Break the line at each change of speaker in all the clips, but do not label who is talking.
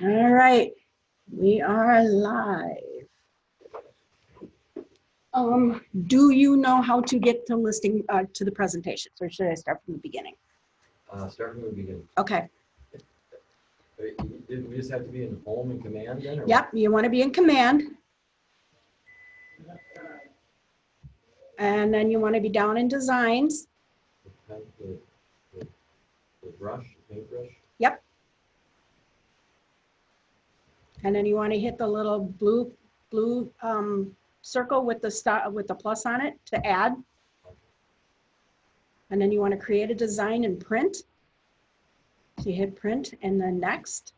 All right, we are live. Do you know how to get to listing to the presentations, or should I start from the beginning?
Start from the beginning.
Okay.
Did we just have to be in home and command then? Or
Yep, you want to be in command. And then you want to be down in designs.
The brush, the paintbrush?
Yep. And then you want to hit the little blue circle with the star with the plus on it to add. And then you want to create a design and print. So you hit print and then next.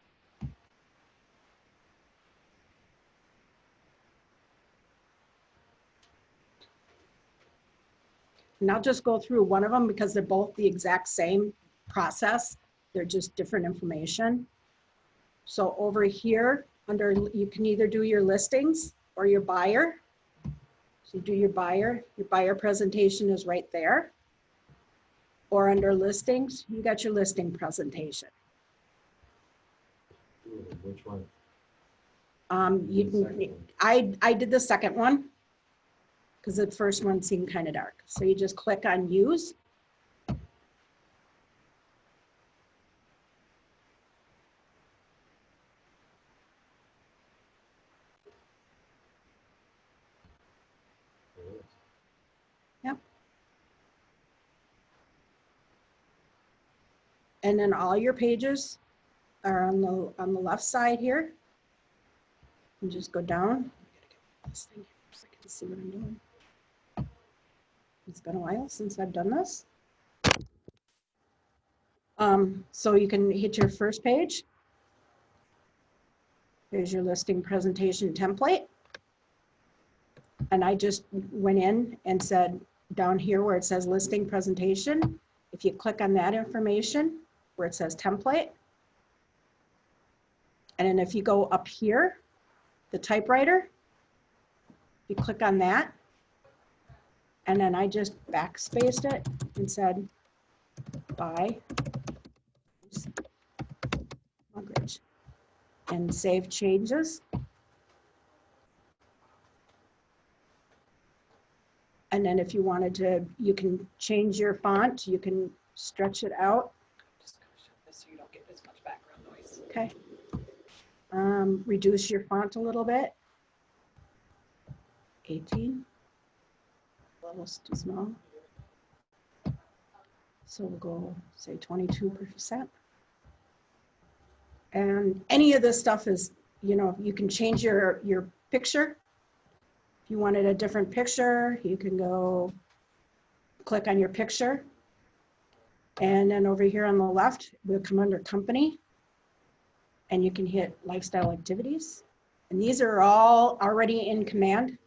And I'll just go through one of them because they're both the exact same process. They're just different information. So over here, under you can either do your listings or your buyer. So you do your buyer presentation is right there. Or under listings, you got your listing presentation.
Which one?
You can, I did the second one because the first one seemed kind of dark. So you just click on use. Yep. And then all your pages are on the left side here. And just go down. I gotta get this thing here so I can see what I'm doing. It's been a while since I've done this. So you can hit your first page. There's your listing presentation template. And I just went in and said down here where it says listing presentation, if you click on that information where it says template, and then if you go up here, the typewriter, you click on that, and then I just backspaced it and said by Mugridge and save changes. And then if you wanted to, you can change your font, you can stretch it out.
Just gonna shut this so you don't get as much background noise.
Okay. Reduce your font a little bit. 18. Level's too small. So we'll go say 22%. And any of this stuff is, you know, you can change your picture. If you wanted a different picture, you can go click on your picture. And then over here on the left, we'll come under company. And you can hit lifestyle activities. And these are all already in command.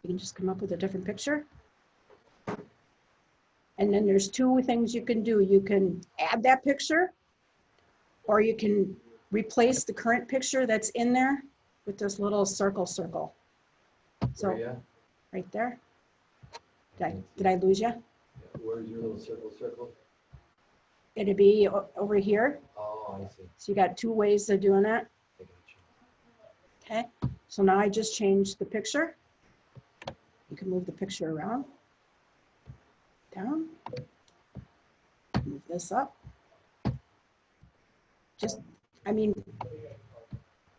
You can just come up with a different picture. And then there's two things you can do. You can add that picture, or you can replace the current picture that's in there with this little circle. So right there. Did I lose you?
Where's your little circle?
It'd be over here.
Oh, I see.
So you got two ways of doing that.
I got you.
Okay. So now I just changed the picture. You can move the picture around. Down. Move this up. Just, I mean,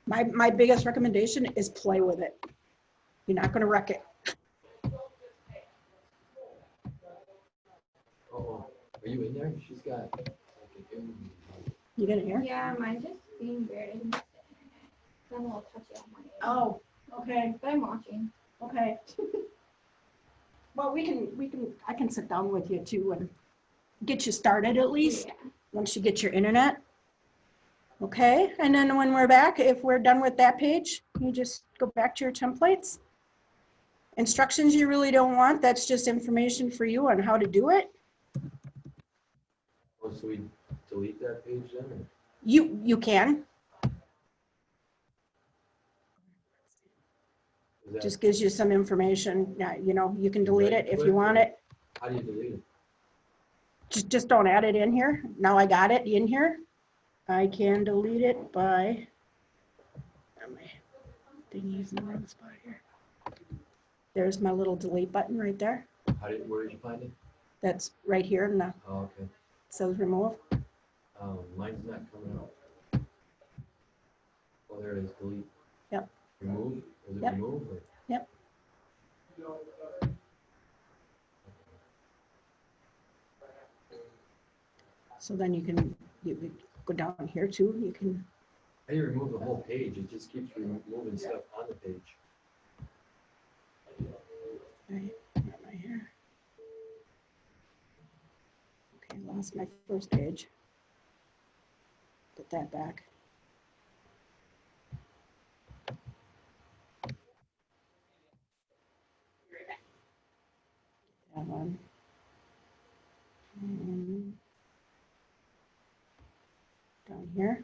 my biggest recommendation is play with it. You're not going to wreck it.
Oh, are you in there? She's got.
You get it here?
Yeah, mine's just being weird. I'm a little touchy on my end.
Oh, okay,
But I'm watching.
okay. Well, I can sit down with you too and get you started at least,
Yeah.
once you get your internet. Okay, and then when we're back, if we're done with that page, you just go back to your templates. Instructions you really don't want, that's just information for you on how to do it.
Oh, so we delete that page then? Or?
You can,
Is that,
just gives you some information. Yeah, you know, you can delete it if you want it.
how do you delete it?
Just don't add it in here. Now I got it in here. I can delete it by, my thingy's in the wrong spot here. There's my little delete button right there.
Where did you find it?
That's right here and it
Oh, okay.
says remove.
Mine's not coming up. Oh, there it is, delete.
Yep.
Remove? Was it
Yep.
remove or?
Yep. So then you can go down here too. You can,
How do you remove the whole page? It just keeps removing stuff on the page.
right, where am I here? Okay, lost my first page. Put that back. That one. Down here.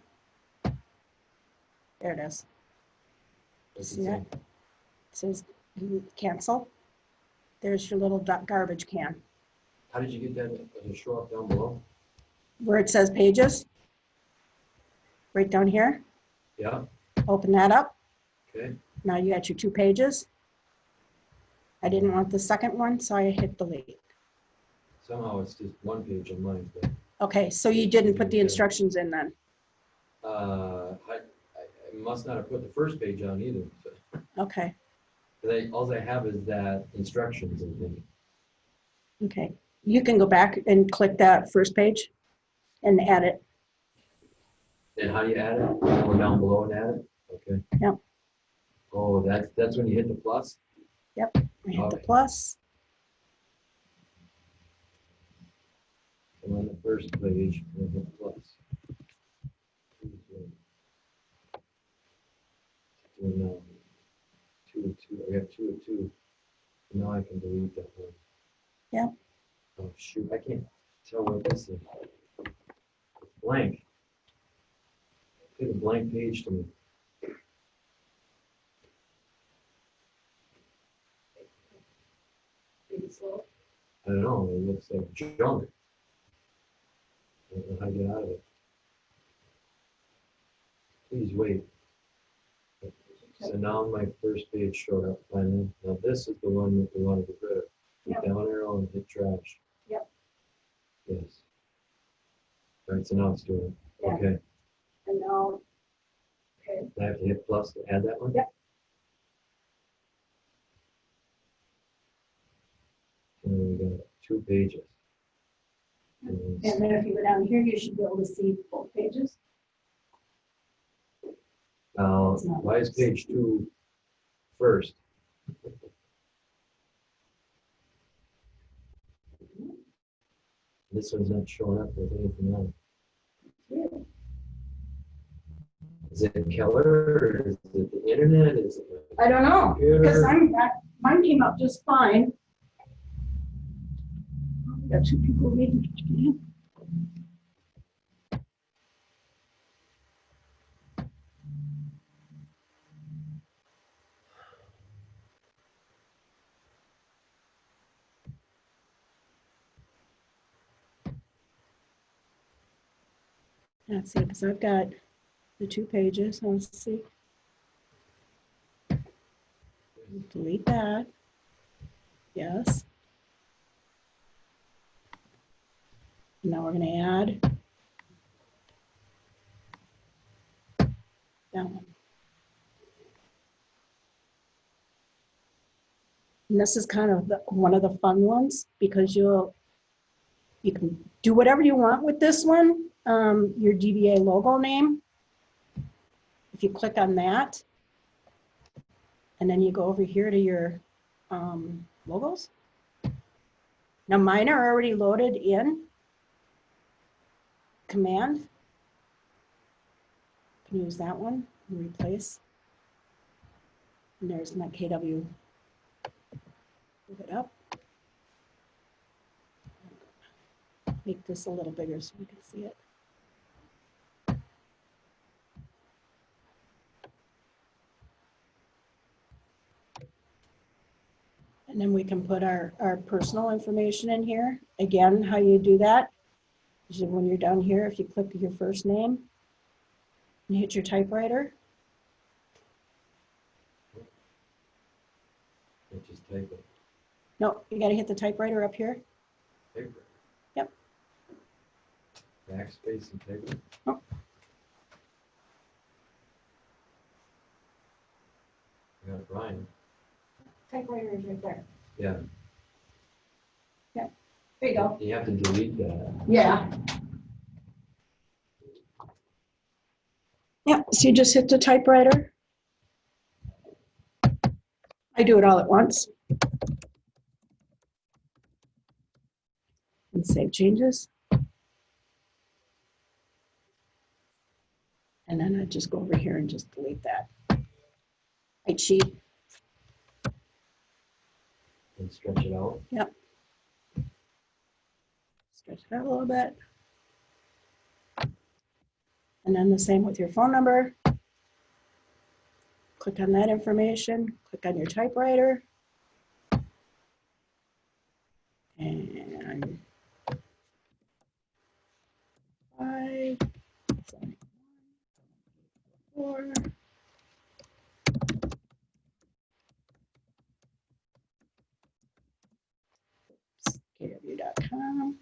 There it is.
What's it
See
say?
that? It says you cancel. There's your little garbage can.
How did you get that to show up down below?
Where it says pages. Right down here.
Yeah,
Open that up.
okay.
Now you got your 2 pages. I didn't want the second one, so I hit delete.
Somehow it's just one page on mine, but,
Okay, so you didn't put the instructions in then.
I must not have put the first page on either. So,
Okay,
all I have is that instructions, I think.
okay. You can go back and click that first page and add it.
Then how do you add it? Go down below and add it? Okay.
Yep.
Oh, that's when you hit the plus?
Yep, we hit the
Okay.
plus.
And on the first page, we hit plus. Doing now. 2 of 2. I got 2 of 2. Now I can delete that one.
Yep.
Oh shoot, I can't tell what this is. It's blank. It's a blank page to me. I don't know, it looks like junk. I don't know how to get out of it. Please wait. So now my first page showed up finally. Now this is the one that we want to get rid of. Hit
Yep.
down arrow and hit trash.
Yep.
Yes. All right, so now it's doing it.
Yeah.
Okay.
And now, okay,
I have to hit plus to add that one?
Yep.
And we got 2 pages. And
and then if you go down here, you should be able to see both pages. It's not-
why is page 2 first? This one's not showing up with anything on it. Is it Keller or is it the internet? Is it my
I don't know, because
computer?
mine came up just fine. Got 2 people reading. Let's see, because I've got the 2 pages. Let's see. Delete that. Yes. Now we're going to add that one. And this is kind of one of the fun ones because you can do whatever you want with this one. Your DBA logo name. If you click on that, and then you go over here to your logos. Now mine are already loaded in Command. Can use that one and replace. And there's my KW. Move it up. Make this a little bigger so you can see it. And then we can put our personal information in here. Again, how you do that is when you're down here, if you click your first name, You hit your typewriter.
I just type it.
No, you gotta hit the typewriter up here.
Paper.
Yep.
Backspace and paper.
Oh.
I got it, Brian.
Typewriter is right there.
Yeah.
There you go.
You have to delete that.
Yeah. Yeah, so you just hit the typewriter. I do it all at once. And save changes. And then I just go over here and just delete that. I cheat.
And stretch it out.
Stretch it out a little bit. And then the same with your phone number. Click on that information, click on your typewriter. And 571 KW.com.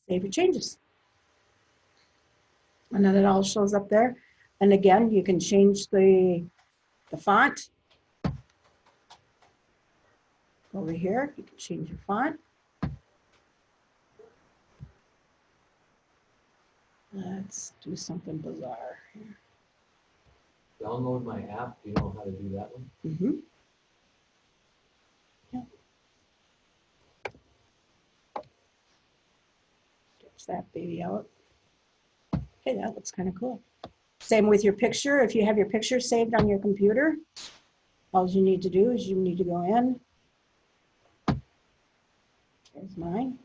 Save your changes. And then it all shows up there. And again, you can change the font. Over here, you can change your font. Let's do something bizarre here.
Download my app. Do you know how to do that one?
Mm-hmm. Yep. Stretch that baby out. Hey, that looks kind of cool. Same with your picture. If you have your picture saved on your computer, all you need to do is you need to go in. There's mine.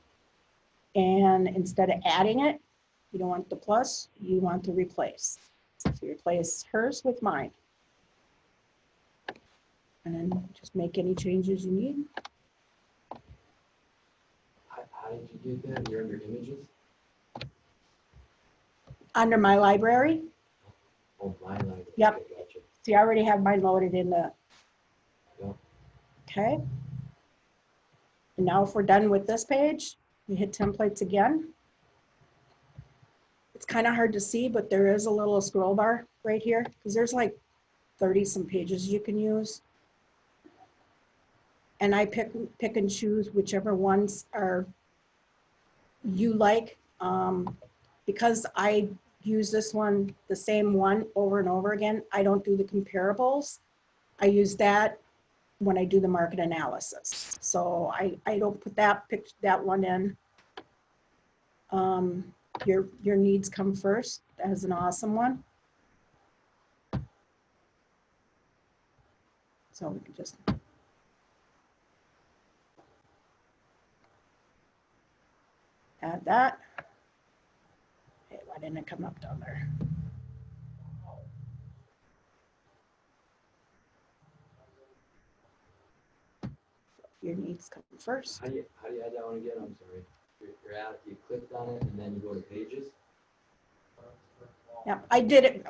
And instead of adding it, you don't want the plus, you want to replace. So you replace hers with mine. And then just make any changes you need.
How did you do that? You're under images?
Under my library,
Oh, my library.
Yep.
Okay, gotcha.
see, I already have mine loaded in the,
Yeah.
okay. And now if we're done with this page, we hit templates again. It's kind of hard to see, but there is a little scroll bar right here because there's like 30 some pages you can use. And I pick and choose whichever ones are you like. Because I use this one, the same one over and over again, I don't do the comparables. I use that when I do the market analysis. So I don't put that one in. Your needs come first. That is an awesome one. So we can just add that. Hey, why didn't it come up down there? Your needs come first.
How do you add that one again? I'm sorry. You're at, you clicked on it and then you go to pages?
Yeah, I did it.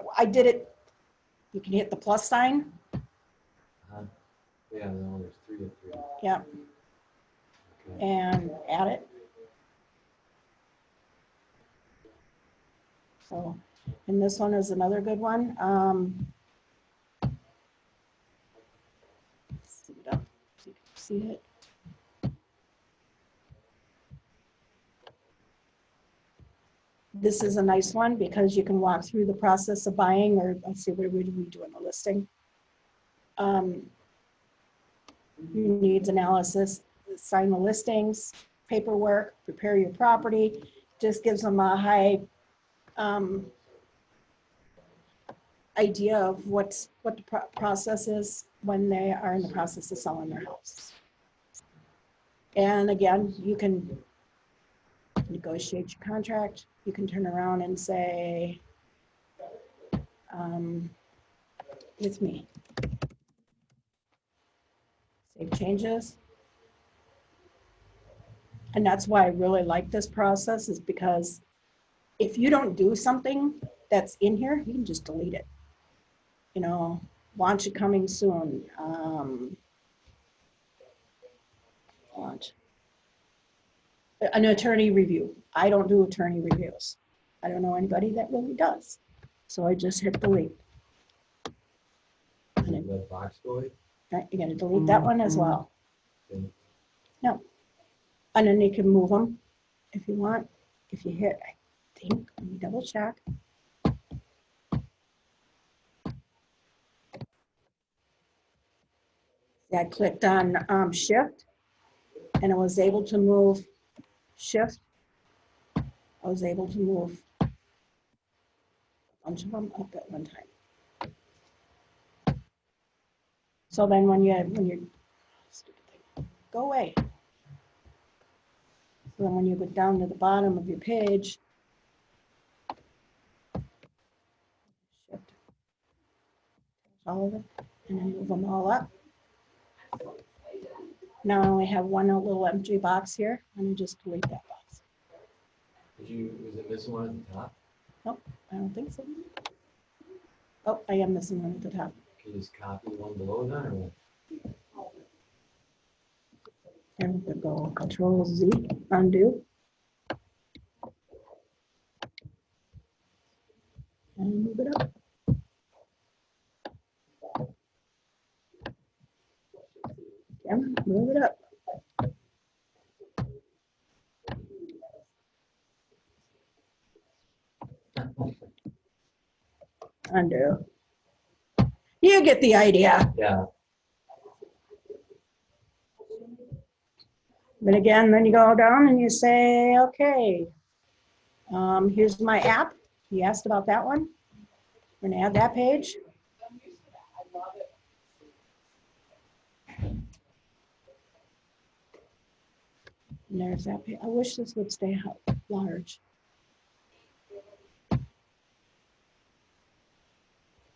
You can hit the plus sign.
Yeah, no, there's 3 of 3.
Yeah,
Okay.
and add it. So, and this one is another good one. See it up so you can see it. This is a nice one because you can walk through the process of buying, or let's see, what are we doing a listing? Needs analysis, sign the listings, paperwork, prepare your property. Just gives them a high idea of what the process is when they are in the process of selling their house. And again, you can negotiate your contract. You can turn around and say, with me. Save changes. And that's why I really like this process, is because if you don't do something that's in here, you can just delete it. You know, launch it coming soon. Launch. An attorney review. I don't do attorney reviews. I don't know anybody that really does. So I just hit delete.
Does that box go away?
Right, you gotta delete that one as well.
Okay.
No. And then you can move them if you want. If you hit, I think, let me double check. I clicked on shift and I was able to move shift. I was able to move a bunch of them up at one time. So then when you're, stupid thing, go away. So then when you go down to the bottom of your page, shift all of it, and then move them all up. Now I only have one little empty box here. Let me just delete that box.
Was it missing one at the top?
Nope, I don't think so. Oh, I am missing one at the top.
Can you just copy one below that or what?
There we go, Control Z, undo. And move it up. Camera, move it up. Undo. You get the idea.
Yeah.
But again, then you go down and you say, okay, here's my app. You asked about that one. We're gonna add that page.
I'm used to that. I love it.
And there's that page. I wish this would stay large.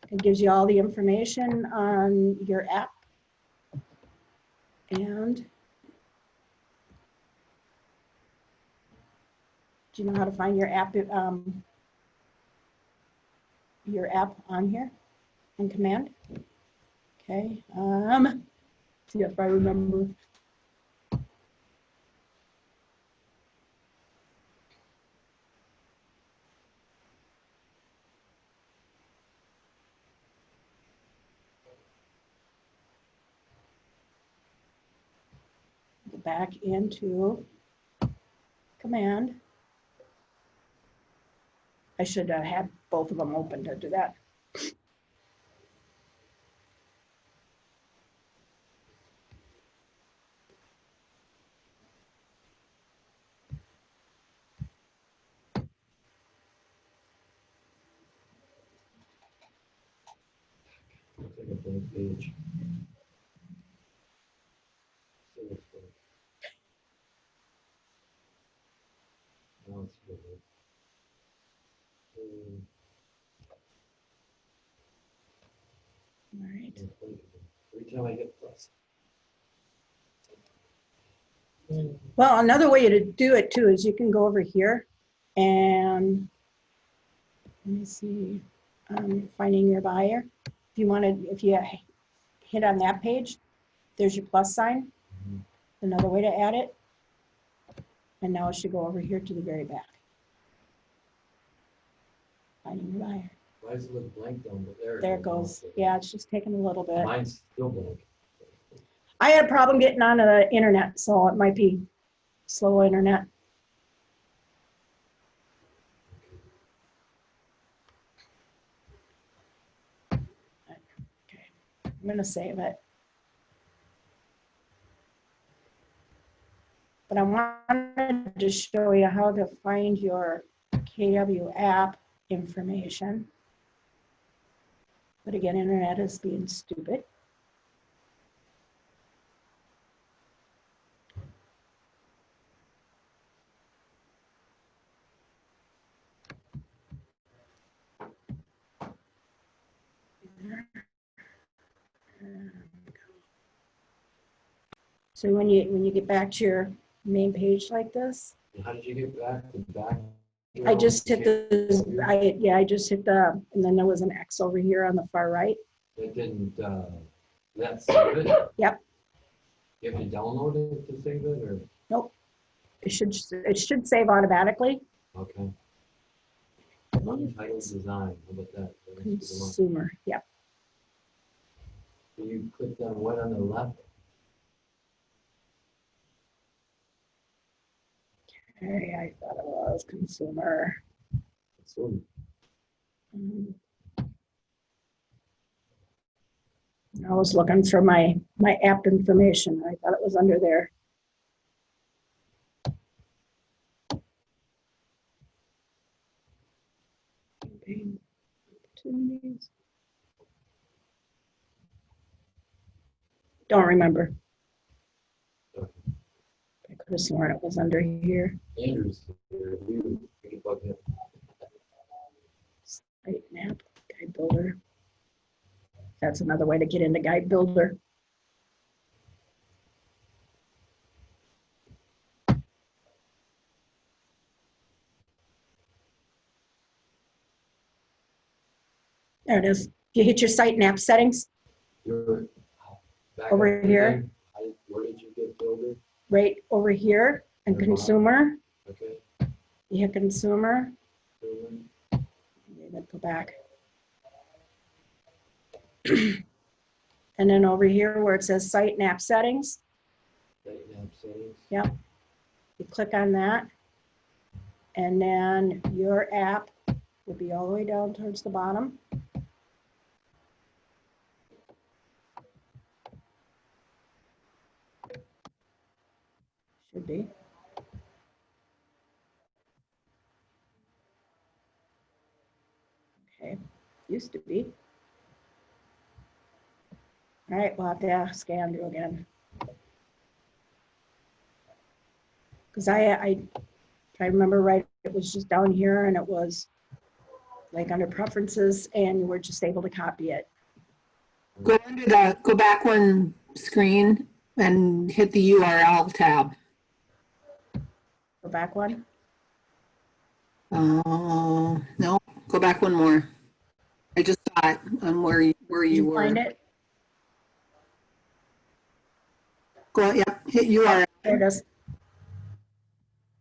It gives you all the information on your app. And do you know how to find your app on here in Command? Okay. See if I remember. Go back into Command. I should have had both of them open to do that.
Looks like a blank page. Still looks blank. Now it's good.
All right.
Every time I hit plus.
Well, another way to do it too is you can go over here and let me see, finding your buyer. If you wanted, if you hit on that page, there's your plus sign.
Mhm.
Another way to add it. And now it should go over here to the very back. Finding your buyer.
Why does it look blank down there?
There it goes. Yeah, it's just taking a little bit.
Mine's still blank.
I had a problem getting onto the internet, so it might be slow internet. Okay, I'm gonna save it. But I wanted to show you how to find your KW app information. But again, internet is being stupid. So when you get back to your main page like this,
How did you get back to back
I just hit I just hit the, and then there was an X over here on the far right.
It didn't, that's save it?
Yep.
You have to download it to save it, or,
Nope. It should save automatically.
okay. Untitled design, how about that? That must be the one.
Consumer, yep.
So you clicked on what on the left?
Okay, I thought it was consumer.
So
I was looking for my app information. I thought it was under there. Campaign opportunities. Don't remember. I could have sworn it was under here.
Andrew's here, you can bug him.
Site map, guide builder. That's another way to get into guide builder. There it is. You hit your site and app settings
You're back
Over
up
here.
again. Where did you get builder?
right over here and
Never mind.
consumer.
Okay.
You hit consumer.
Builder.
Then go back. And then over here where it says site and app settings,
Site and app settings.
yep. You click on that. And then your app will be all the way down towards the bottom. Should be. Okay, used to be. All right, we'll have to ask Andrew again. Because if I remember right, it was just down here and it was like under preferences and you were just able to copy it.
Go back one screen and hit the URL tab.
Go back one.
No, go back one more. I just saw it on where you
You find
were.
it?
Go, yeah, hit URL,
There it is.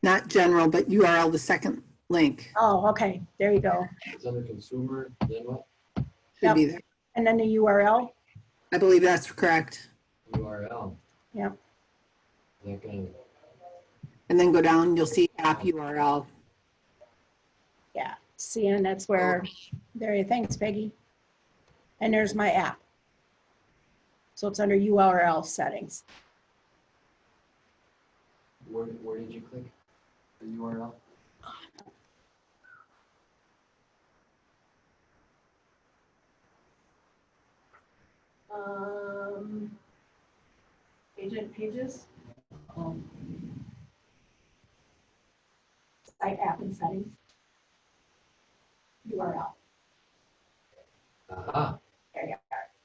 not general, but URL, the second link
Oh, okay, there you go.
It's under consumer, then what?
should be there.
And then the URL.
I believe that's correct.
URL.
Yep.
That kind of,
And then go down, you'll see app URL.
Yeah, see, and that's where, there you, thanks Peggy. And there's my app. So it's under URL settings.
where did you click? The URL?
Agent pages. Site app and settings. URL.
Aha,
There you are.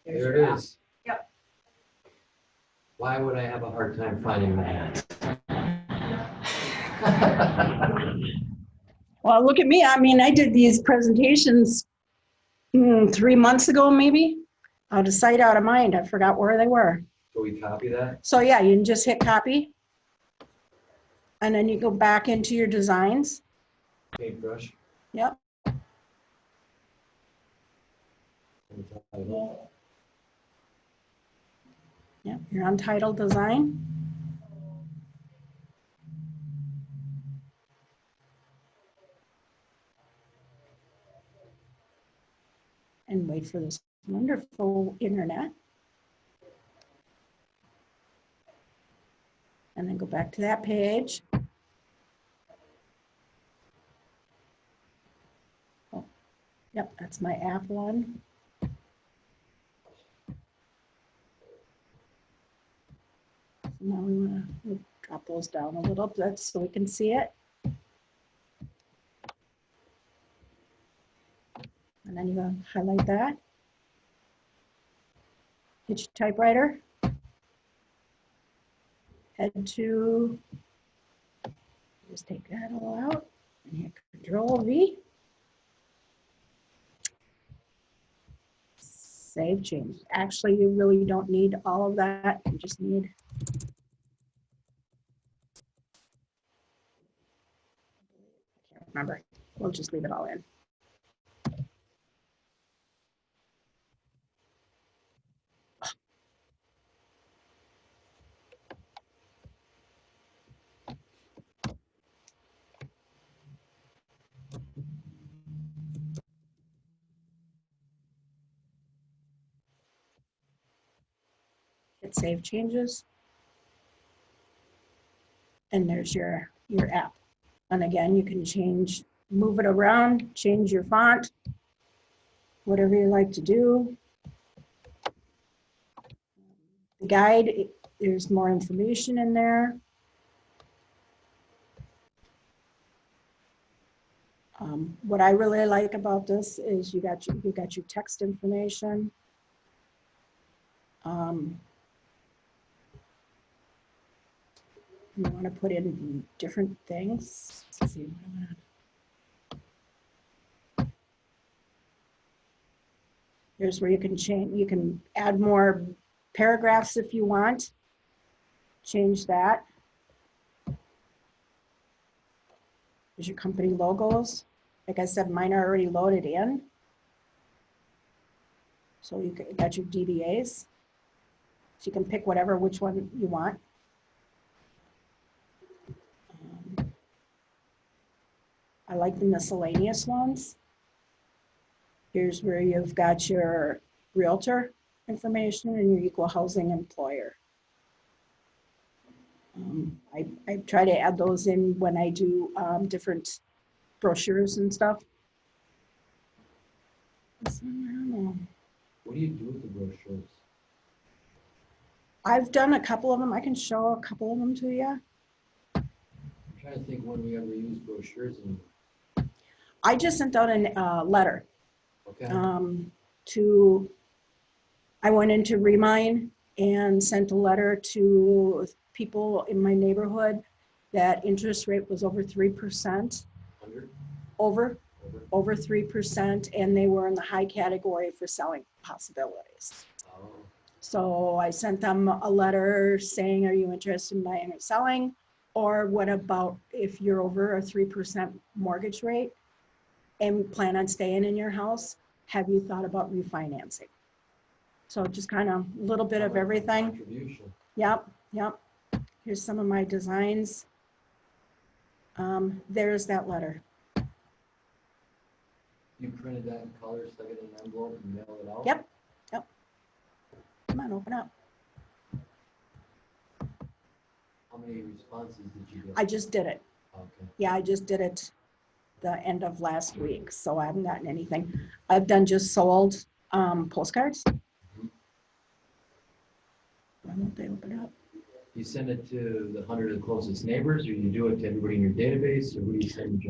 There's
there
your
it
app.
is.
Yep.
Why would I have a hard time finding that?
Well, look at me. I mean, I did these presentations 3 months ago, maybe. Out of sight, out of mind. I forgot where they were.
So we copy that?
So yeah, you can just hit copy. And then you go back into your designs.
Paintbrush?
Yep.
and title.
Yep, you're on title design. And wait for this wonderful internet. And then go back to that page. Oh, yep, that's my app one. So now we'll drop those down a little bit so we can see it. And then you're going to highlight that. Hit your typewriter. Head to, just take that all out. And hit Control V. Save change. Actually, you really don't need all of that. You just need. I can't remember. We'll just leave it all in. Hit save changes. And there's your app. And again, you can move it around, change your font, whatever you like to do. The guide, there's more information in there. What I really like about this is you got your text information. You want to put in different things. Let's see. Here's where you can change. You can add more paragraphs if you want. Change that. There's your company logos. Like I said, mine are already loaded in. So you got your DBAs. So you can pick which one you want. I like the miscellaneous ones. Here's where you've got your realtor information and your equal housing employer. I try to add those in when I do different brochures and stuff. I don't know.
What do you do with the brochures?
I've done a couple of them. I can show a couple of them to you.
I'm trying to think when we ever use brochures and.
I just sent out a letter
Okay.
I went into Remine and sent a letter to people in my neighborhood that interest rate was over 3%,
100?
over
Over?
3%, and they were in the high category for selling possibilities.
Oh,
So I sent them a letter saying, are you interested in buying or selling? Or what about if you're over a 3% mortgage rate and plan on staying in your house, have you thought about refinancing? So just kind of a little bit of everything.
contribution.
Yep. Here's some of my designs. There's that letter.
You printed that in color, stuck it in an envelope and mailed it out?
Yep. Come on, open up.
How many responses did you get?
I just did it.
Okay.
Yeah, I just did it the end of last week, so I haven't gotten anything. I've done just sold postcards. Why won't they open up?
You send it to the 100 of the closest neighbors, or you do it to everybody in your database, or what do you send?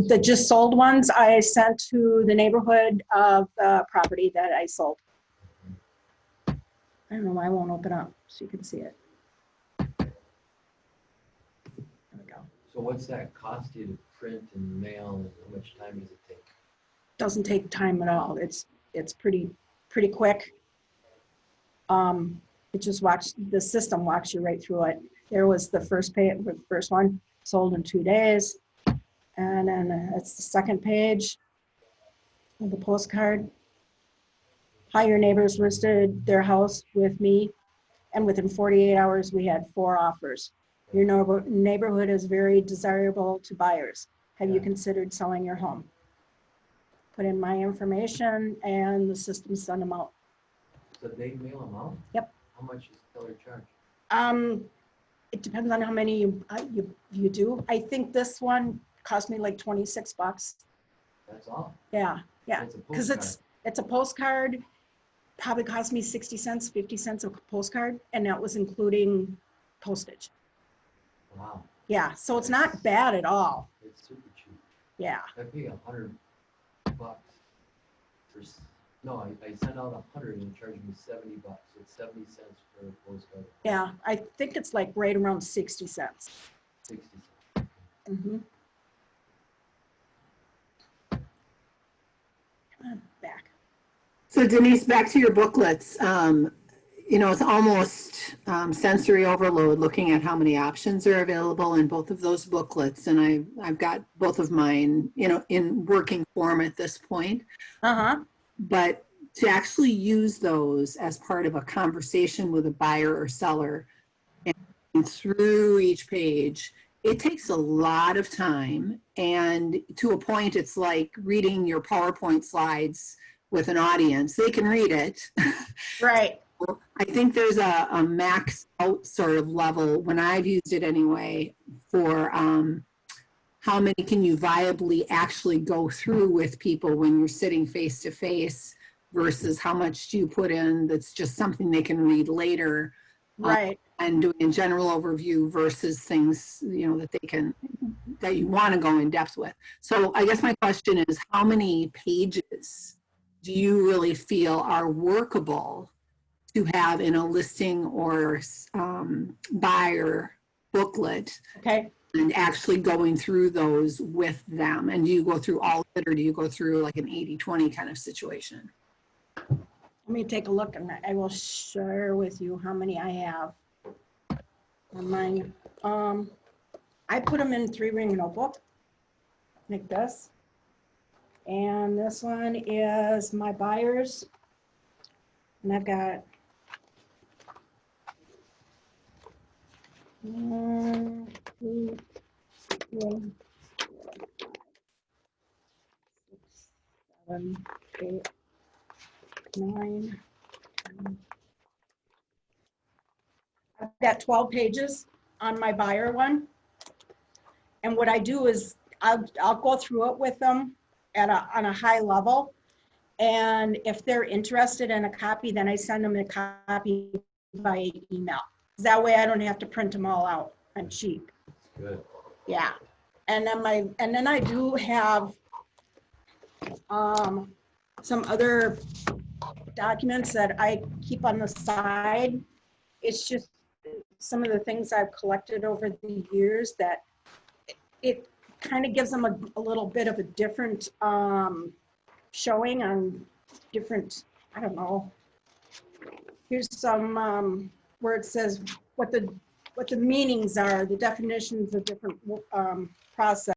The just sold ones I sent to the neighborhood of the property that I sold. I don't know why it won't open up, so you can see it. There we go.
So what's that cost you to print and mail, and how much time does it take?
Doesn't take time at all. It's pretty quick. It just the system walks you right through it. There was the first page, the first one sold in 2 days. And then it's the second page of the postcard. How your neighbors listed their house with me. And within 48 hours, we had 4 offers. Your neighborhood is very desirable to buyers. Have you considered selling your home? Put in my information and the system send them out.
So they mail them out?
Yep.
How much does Keller charge?
It depends on how many you do. I think this one cost me like 26 bucks.
That's all?
Yeah,
It's a
because
postcard.
it's a postcard. Probably cost me 60 cents, 50 cents a postcard, and that was including postage.
Wow,
Yeah, so it's not bad at all.
it's super cheap.
Yeah,
I pay $100 for, no, I send out 100 and charge me $70. So it's 70 cents per postcard.
yeah. I think it's like right around 60 cents.
60 cents.
Mm-hmm.
So Denise, back to your booklets. It's almost sensory overload looking at how many options are available in both of those booklets. And I've got both of mine, in working form at this point.
Uh-huh.
But to actually use those as part of a conversation with a buyer or seller and through each page, it takes a lot of time. And to a point, it's like reading your PowerPoint slides with an audience. They can read it.
Right.
I think there's a max out sort of level, when I've used it anyway, for how many can you viably actually go through with people when you're sitting face to face versus how much do you put in that's just something they can read later.
Right.
And doing a general overview versus things, that you want to go in depth with. So I guess my question is, how many pages do you really feel are workable to have in a listing or buyer booklet,
Okay.
and actually going through those with them? And do you go through all of it, or do you go through like an 80-20 kind of situation?
Let me take a look and I will share with you how many I have on mine. I put them in 3-ring notebook like this. And this one is my buyers. And I've got 1, 2, 3, 6, 7, 8, 9. 10. I've got 12 pages on my buyer one. And what I do is I'll go through it with them on a high level. And if they're interested in a copy, then I send them a copy by email. That way I don't have to print them all out. I'm cheap.
Good.
Yeah. And then I do have some other documents that I keep on the side. It's just some of the things I've collected over the years that it kind of gives them a little bit of a different showing on different, I don't know. Here's some where it says what the meanings are, the definitions of different process.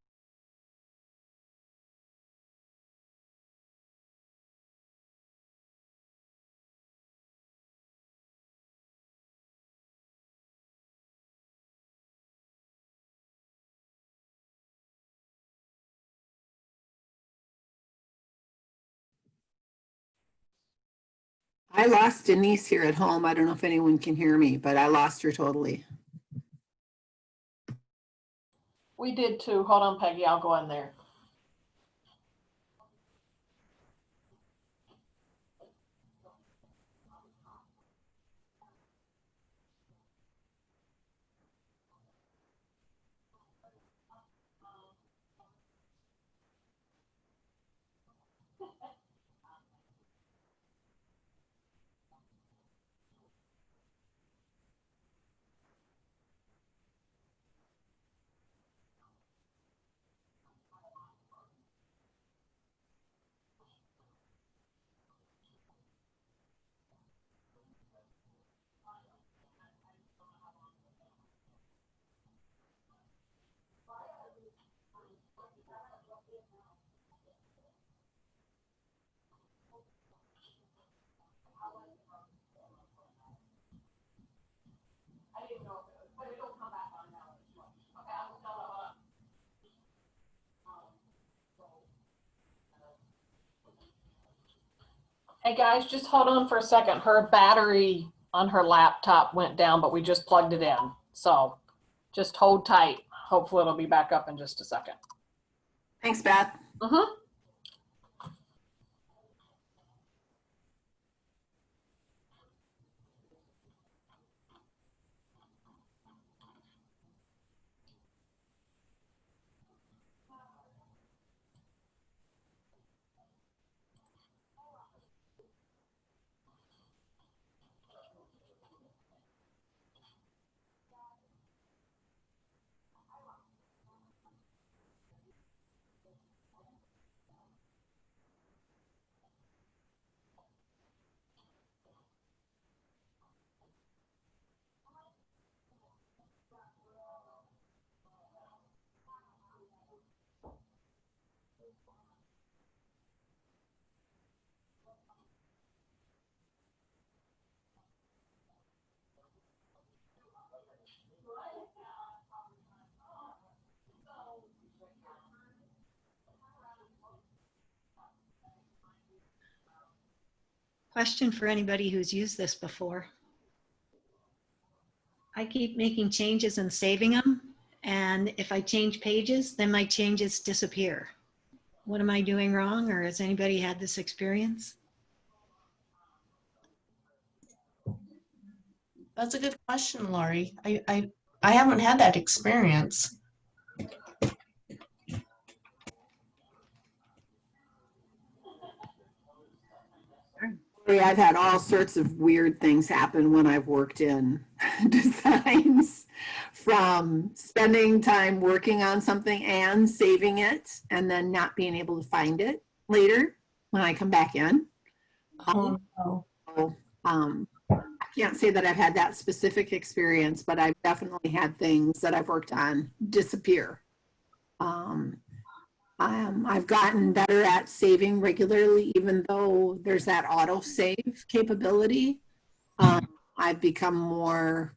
I lost Denise here at home. I don't know if anyone can hear me, but I lost her totally.
We did too. Hold on, Peggy. I'll go in there. Hey guys, just hold on for a second. Her battery on her laptop went down, but we just plugged it in. So just hold tight. Hopefully it'll be back up in just a second.
Thanks, Beth.
Mm-hmm.
Question for anybody who's used this before. I keep making changes and saving them. And if I change pages, then my changes disappear. What am I doing wrong, or has anybody had this experience?
That's a good question, Lori. I haven't had that experience.
Yeah, I've had all sorts of weird things happen when I've worked in designs, from spending time working on something and saving it and then not being able to find it later when I come back in.
Oh, no.
So, I can't say that I've had that specific experience, but I've definitely had things that I've worked on disappear. I've gotten better at saving regularly, even though there's that auto save capability. I've become more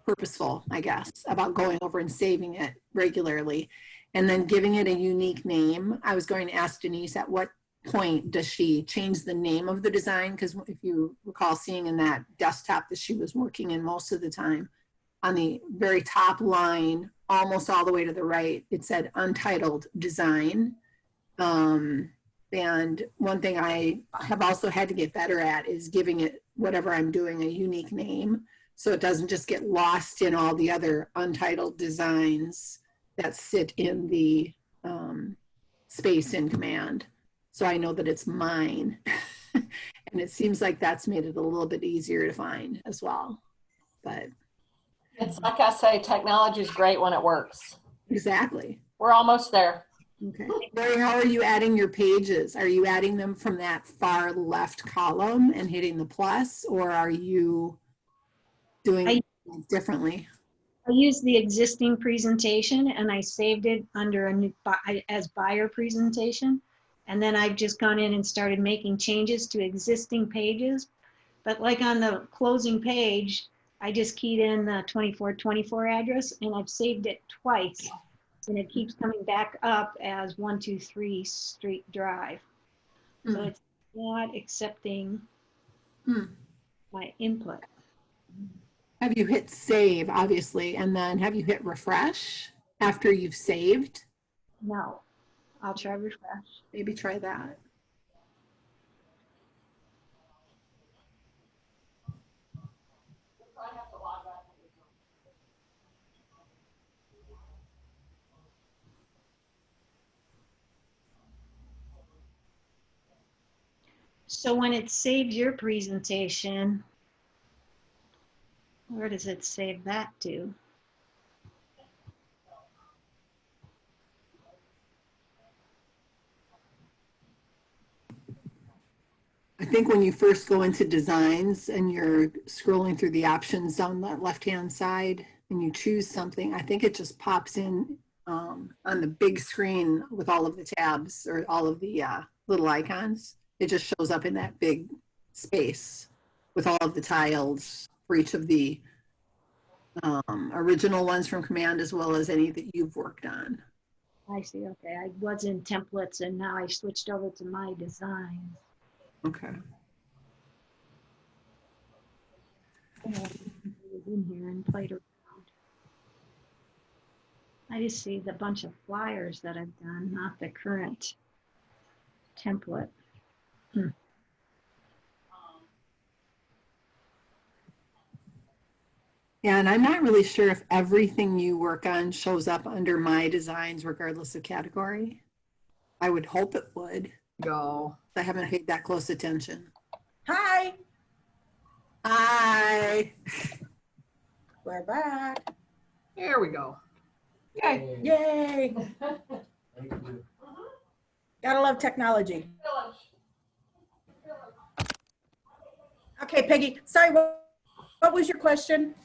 purposeful, I guess, about going over and saving it regularly and then giving it a unique name. I was going to ask Denise, at what point does she change the name of the design? Because if you recall seeing in that desktop that she was working in most of the time, on the very top line, almost all the way to the right, it said untitled design. And one thing I have also had to get better at is giving it, whatever I'm doing, a unique name, so it doesn't just get lost in all the other untitled designs that sit in the space in Command. So I know that it's mine. And it seems like that's made it a little bit easier to find as well. But
It's like I say, technology is great when it works.
exactly.
We're almost there.
Okay. Lori, how are you adding your pages? Are you adding them from that far left column and hitting the plus, or are you doing it differently?
I used the existing presentation and I saved it under a new as buyer presentation. And then I've just gone in and started making changes to existing pages. But like on the closing page, I just keyed in the 2424 address and I've saved it twice. And it keeps coming back up as 123 Street Drive. So it's not accepting my input.
Have you hit save, obviously, and then have you hit refresh after you've saved?
No, I'll try refresh.
Maybe try that.
So when it saves your presentation, where does it save that to?
I think when you first go into designs and you're scrolling through the options down that left-hand side and you choose something, I think it just pops in on the big screen with all of the tabs or all of the little icons. It just shows up in that big space with all of the tiles for each of the original ones from Command, as well as any that you've worked on.
I see, okay. I was in templates and now I switched over to my designs.
Okay.
I was in here and played around. I just see the bunch of flyers that I've done, not the current template.
Yeah, and I'm not really sure if everything you work on shows up under my designs, regardless of category. I would hope it would. Go. I haven't paid that close attention.
Hi,
Hi.
we're back.
Here we go.
Yay. Yay.
Thank you.
Gotta love technology. Okay, Peggy, sorry, what was your question?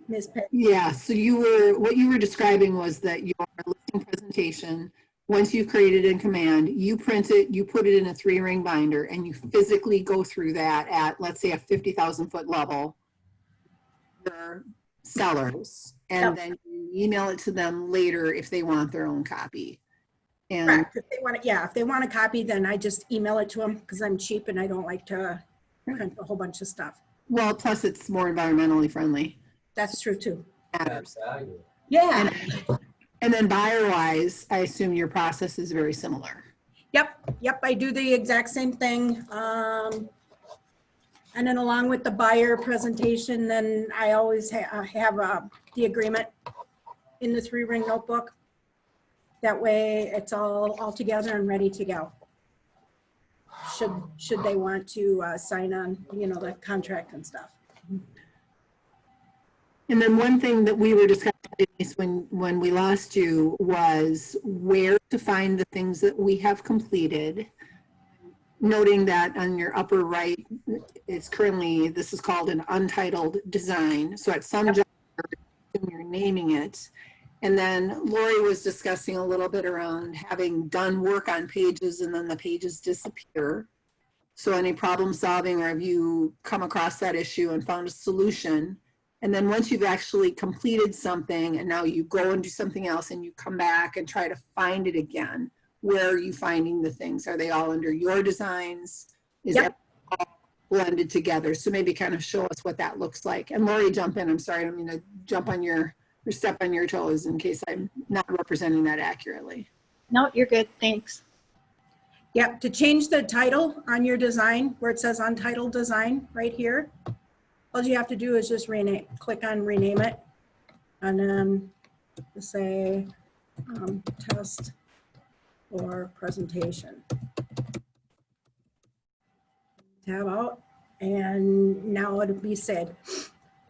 Ms. Peggy?
Yeah, so what you were describing was that your listing presentation, once you've created in Command, you print it, you put it in a 3-ring binder, and you physically go through that at, let's say, a 50,000 foot level, your sellers, and
Yep.
then you email it to them later if they want their own copy. And
Correct. If they want it, yeah, if they want a copy, then I just email it to them because I'm cheap and I don't like to print a whole bunch of stuff.
well, plus it's more environmentally friendly.
That's true too.
Matters.
Value.
Yeah.
And then buyer wise, I assume your process is very similar.
Yep, I do the exact same thing. And then along with the buyer presentation, then I always have the agreement in the 3-ring notebook. That way it's all together and ready to go. Should they want to sign on, the contract and stuff.
And then one thing that we were discussing, Denise, when we lost you, was where to find the things that we have completed. Noting that on your upper right, it's currently, this is called an untitled design. So at some juncture, you're naming it. And then Lori was discussing a little bit around having done work on pages and then the pages disappear. So any problem solving, or have you come across that issue and found a solution? And then once you've actually completed something and now you go and do something else and you come back and try to find it again, where are you finding the things? Are they all under your designs? Is
Yep.
that all blended together? So maybe kind of show us what that looks like. And Lori, jump in. I'm sorry, I don't mean to jump on your or step on your toes in case I'm not representing that accurately.
No, you're good. Thanks.
Yep, to change the title on your design, where it says untitled design right here, all you have to do is just click on rename it. And then say test or presentation. Tab out, and now it'll be saved.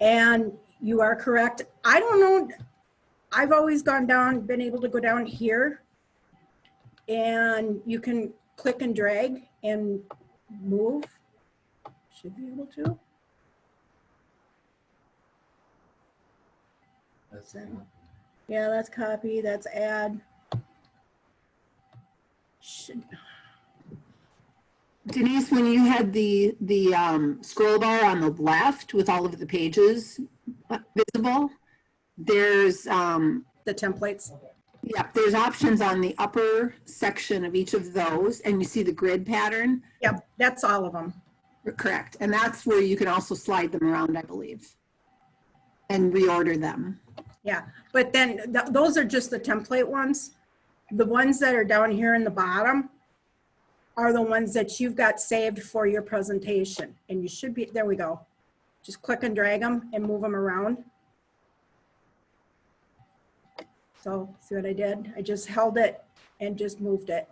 And you are correct. I don't know, I've always been able to go down here, and you can click and drag and move. Should be able to.
That's
Yeah, that's copy, that's add.
Denise, when you had the scroll bar on the left with all of the pages visible, there's
The templates.
there's options on the upper section of each of those, and you see the grid pattern.
Yep, that's all of them.
Correct, and that's where you can also slide them around, I believe, and reorder them.
Yeah, but then those are just the template ones. The ones that are down here in the bottom are the ones that you've got saved for your presentation. And you should be, there we go. Just click and drag them and move them around. So see what I did? I just held it and just moved it.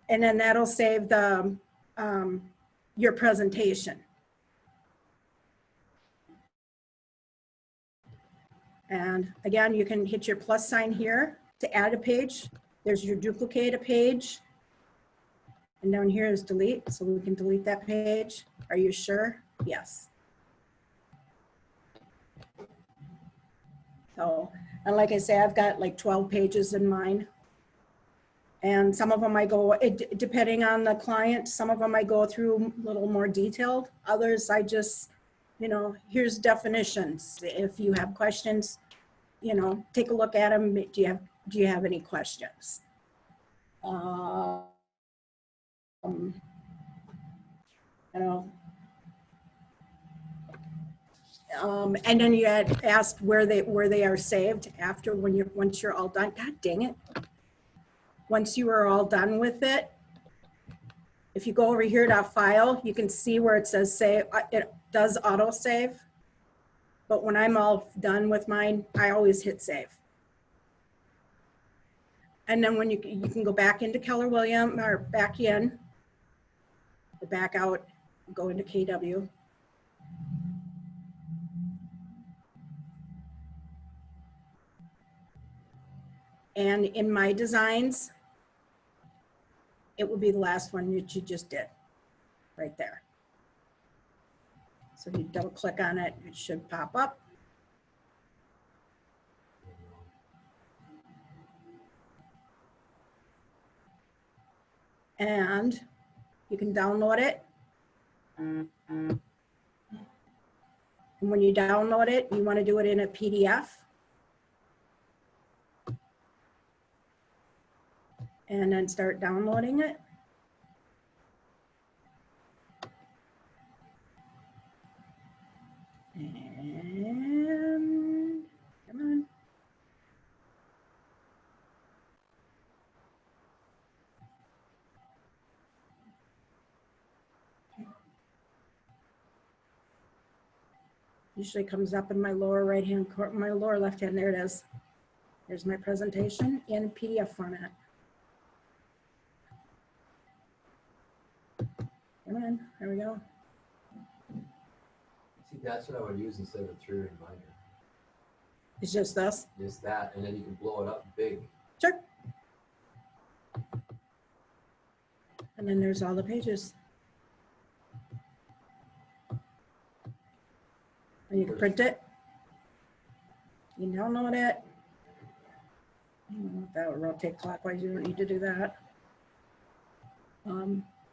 And then that'll save the your presentation. And again, you can hit your plus sign here to add a page. There's your duplicate a page. And down here is delete, so we can delete that page. Are you sure? Yes. So, and like I say, I've got like 12 pages in mine. And some of them I go, depending on the client, some of them I go through a little more detailed. Others I just, here's definitions. If you have questions, take a look at them. Do you have any questions? And then you had asked where they are saved after once you're all done. God dang it. Once you are all done with it, if you go over here to file, you can see where it says save. It does auto save. But when I'm all done with mine, I always hit save. And then when you can go back into Keller Williams or back in, back out, go into KW. And in my designs, it will be the last one that you just did, right there. So if you double click on it, it should pop up. And you can download it. And when you download it, you want to do it in a PDF. and then start downloading it. And come on. Usually comes up in my lower right hand corner, my lower left hand. There it is. There's my presentation in PDF format. Come on, there we go.
See, that's what I would use instead of a 3 reminder.
It's just this.
Just that, and then you can blow it up big.
Sure. And then there's all the pages. And you can print it. You can download it. That would rotate clockwise. You don't need to do that.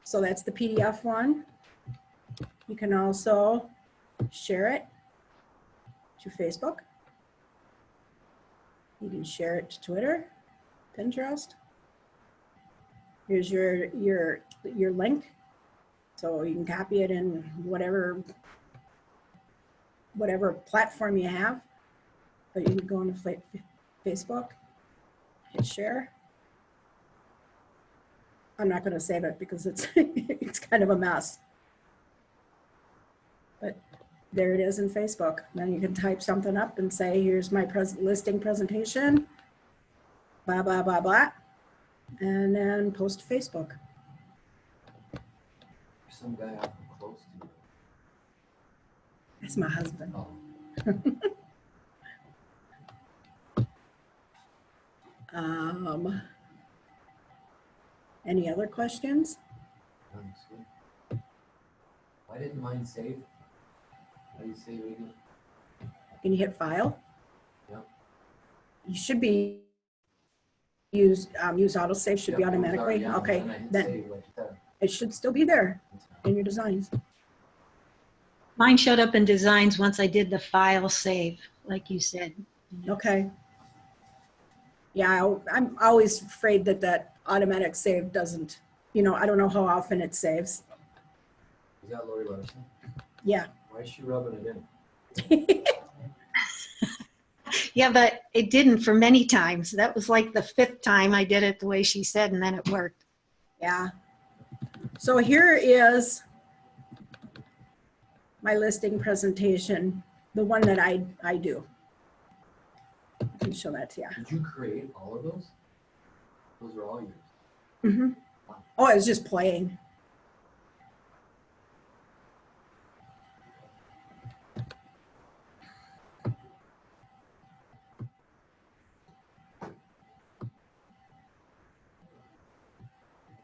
So that's the PDF one. You can also share it to Facebook. You can share it to Twitter, Pinterest. Here's your link. So you can copy it in whatever platform you have. But you can go on Facebook, hit share. I'm not going to save it because it's it's kind of a mess. But there it is in Facebook. Then you can type something up and say, here's my listing presentation, blah, blah, blah, blah, and then post to Facebook.
There's some guy out close to you.
It's my husband.
Oh,
Any other questions?
sweet. Why didn't mine save? How do you save it again?
Can you hit file?
Yep.
You should be use autosave should be
Yep, it was
automatically.
already on,
Okay,
and I hit
then
save like that.
it should still be there in your designs.
Mine showed up in designs once I did the file save, like you said.
Okay. Yeah, I'm always afraid that that automatic save doesn't, I don't know how often it saves.
Is that Lori Larson?
Yeah.
Why is she rubbing it in?
Yeah, but it didn't for many times. That was like the 5th time I did it the way she said, and then it worked.
Yeah. So here is my listing presentation, the one that I do. I can show that to you.
Did you create all of those? Those are all yours.
Mm-hmm. Oh, it was just playing.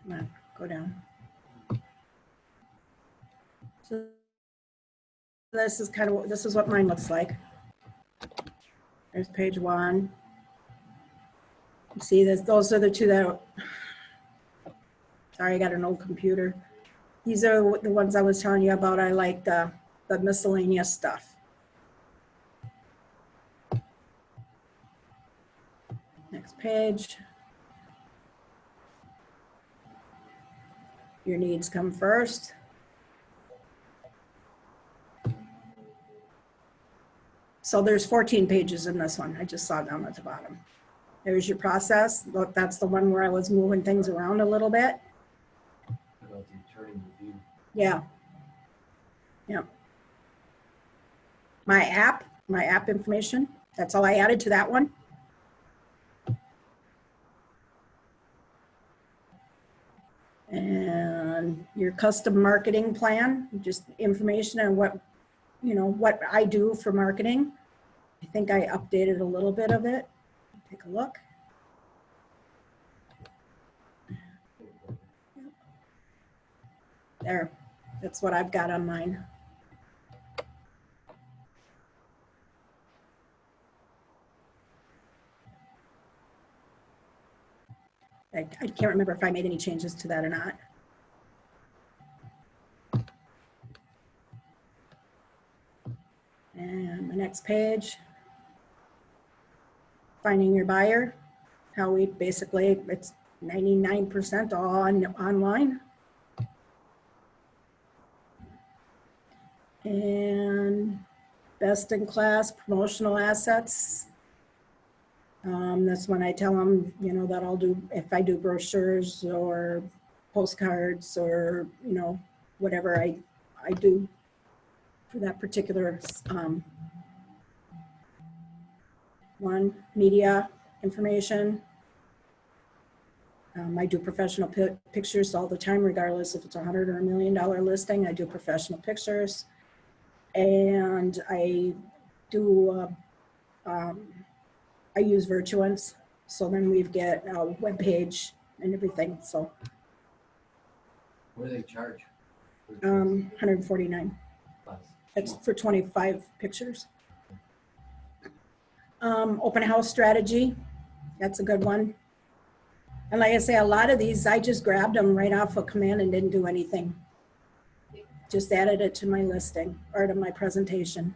Come on, go down. So this is what mine looks like. There's page 1. You see this, those are the two that, sorry, I got an old computer. These are the ones I was telling you about. I like the miscellaneous stuff. Next page. Your needs come first. So there's 14 pages in this one. I just saw down at the bottom. There's your process. Look, that's the one where I was moving things around a little bit.
About the turning review.
Yeah. Yeah. My app information. That's all I added to that one. And your custom marketing plan, just information on what I do for marketing. I think I updated a little bit of it. Take a look. There, that's what I've got on mine. I can't remember if I made any changes to that or not. And the next page, finding your buyer. How we basically, it's 99% all online. And best in class promotional assets. That's when I tell them, you know, that I'll do, if I do brochures or postcards or, you know, whatever I do for that particular one, media information. I do professional pictures all the time, regardless if it's $100 or $1 million listing. I do professional pictures, and I do. I use Virtuance, so then we get a web page and everything. So
What do they charge?
149.
Class.
That's for 25 pictures. Open house strategy, that's a good one. And like I say, a lot of these, I just grabbed them right off of command and didn't do anything. Just added it to my listing or to my presentation.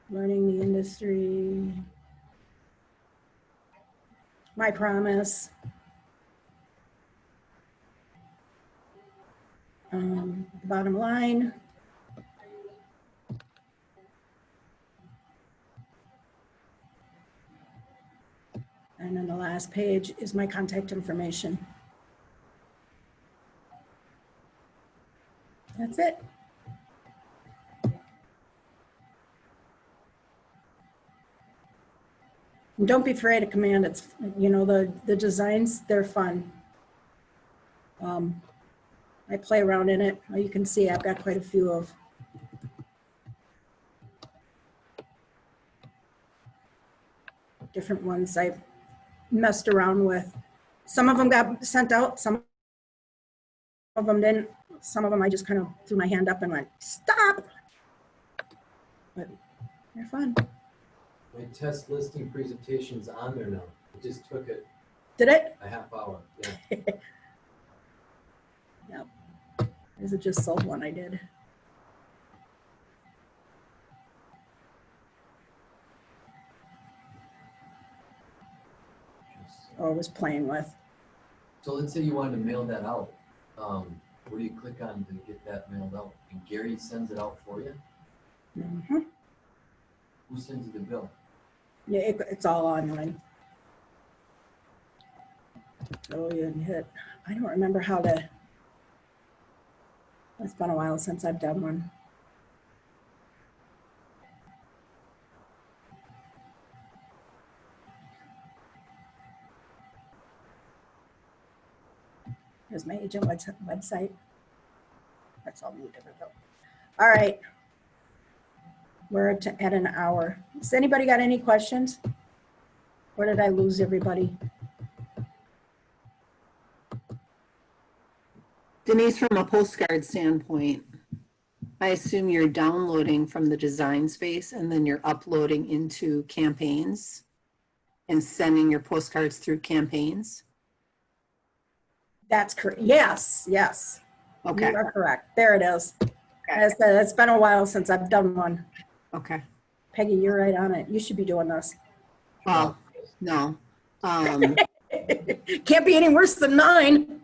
Learning the industry. My promise. Bottom line. And then the last page is my contact information. That's it. And don't be afraid of command. It's, you know, the designs, they're fun. I play around in it. You can see I've got quite a few of. Different ones I've messed around with. Some of them got sent out, some of them didn't. Some of them I just kind of threw my hand up and went, stop. But they're fun.
My test listing presentation's on there now. It just took it
Did it?
a half hour. Yeah.
Yep. There's a just sold one I did. Or was playing with.
So let's say you wanted to mail that out. Where do you click on to get that mailed out? And Gary sends it out for you?
Mm-hmm.
Who sends you the bill?
Yeah, it's all online. So you hit, I don't remember how to, it's been a while since I've done one. Here's my agent website. That's all new different though. All right. We're at an hour. Has anybody got any questions? Or did I lose everybody?
Denise, from a postcard standpoint, I assume you're downloading from the design space and then you're uploading into Campaigns and sending your postcards through Campaigns?
That's correct. Yes, yes.
Okay,
You are correct. There it is.
Okay.
As I said, it's been a while since I've done one.
okay.
Peggy, you're right on it. You should be doing this.
Well, no.
Can't be any worse than mine.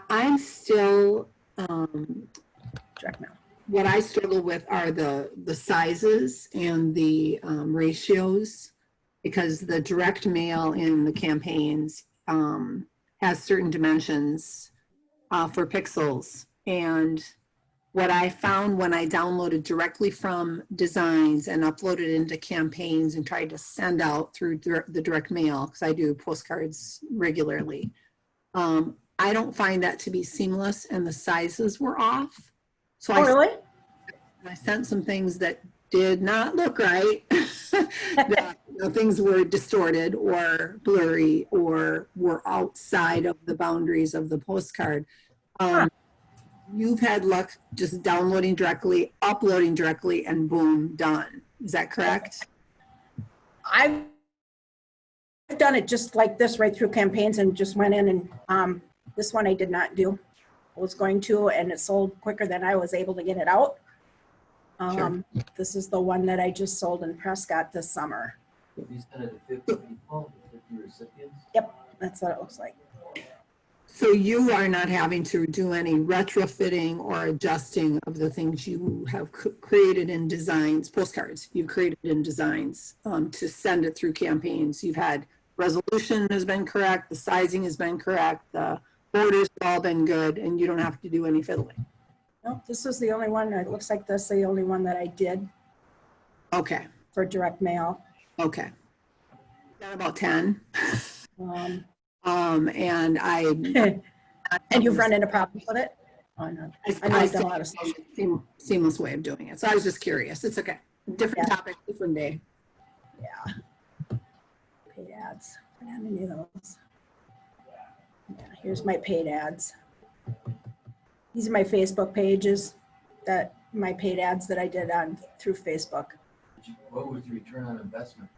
I'm still,
Direct mail.
what I struggle with are the sizes and the ratios, because the direct mail in the Campaigns has certain dimensions for pixels. And what I found when I downloaded directly from Designs and uploaded into Campaigns and tried to send out through the direct mail, because I do postcards regularly, I don't find that to be seamless, and the sizes were off. So
Oh, really?
I sent some things that did not look right. That, you know, things were distorted or blurry or were outside of the boundaries of the postcard. You've had luck just downloading directly, uploading directly, and boom, done. Is that correct?
I've done it just like this right through Campaigns and just went in and this one I did not do. I was going to, and it sold quicker than I was able to get it out.
Sure.
This is the one that I just sold in Prescott this summer.
If you send it to 50 people, 50 the recipients?
That's what it looks like.
So you are not having to do any retrofitting or adjusting of the things you have created in designs, postcards you've created in designs to send it through campaigns. You've had resolution has been correct, the sizing has been correct, the borders have all been good, and you don't have to do any fiddling.
No, this was the only one. It looks like this is the only one that I did
Okay,
for direct mail.
okay. Got about 10.
Um,
And I.
And you've run into problems with it? Oh, no. I know I've done a lot of stuff.
Seamless way of doing it. So I was just curious. It's okay. Different
Yeah.
topic, different day.
Yeah. Paid ads. I don't have any of those. Yeah, here's my paid ads. These are my Facebook pages my paid ads that I did through Facebook.
What was the return on investment?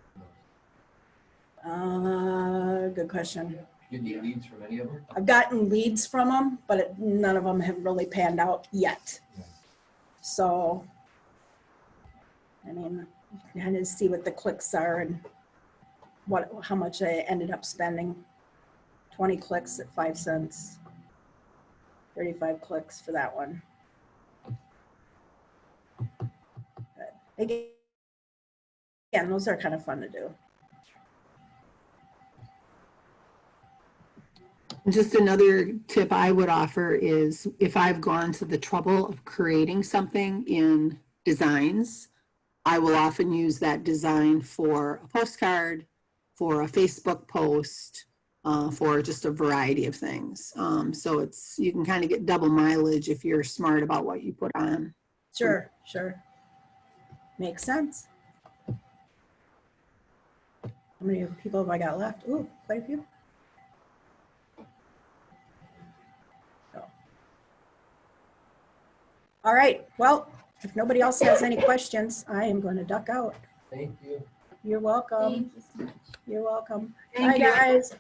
Good question.
Get any leads from any of them?
I've gotten leads from them, but none of them have really panned out yet.
Yeah.
So, I mean, you kind of see what the clicks are and how much I ended up spending. 20 clicks at 5 cents. 35 clicks for that one. But again, those are kind of fun to do.
Just another tip I would offer is if I've gone to the trouble of creating something in designs, I will often use that design for a postcard, for a Facebook post, for just a variety of things. So you can kind of get double mileage if you're smart about what you put on.
Sure, sure. Makes sense. How many people have I got left? Ooh, quite a few. All right, well, if nobody else has any questions, I am going to duck out.
Thank you.
You're welcome.
Thank you so much.
You're welcome.
Thank
Bye,
you.
guys.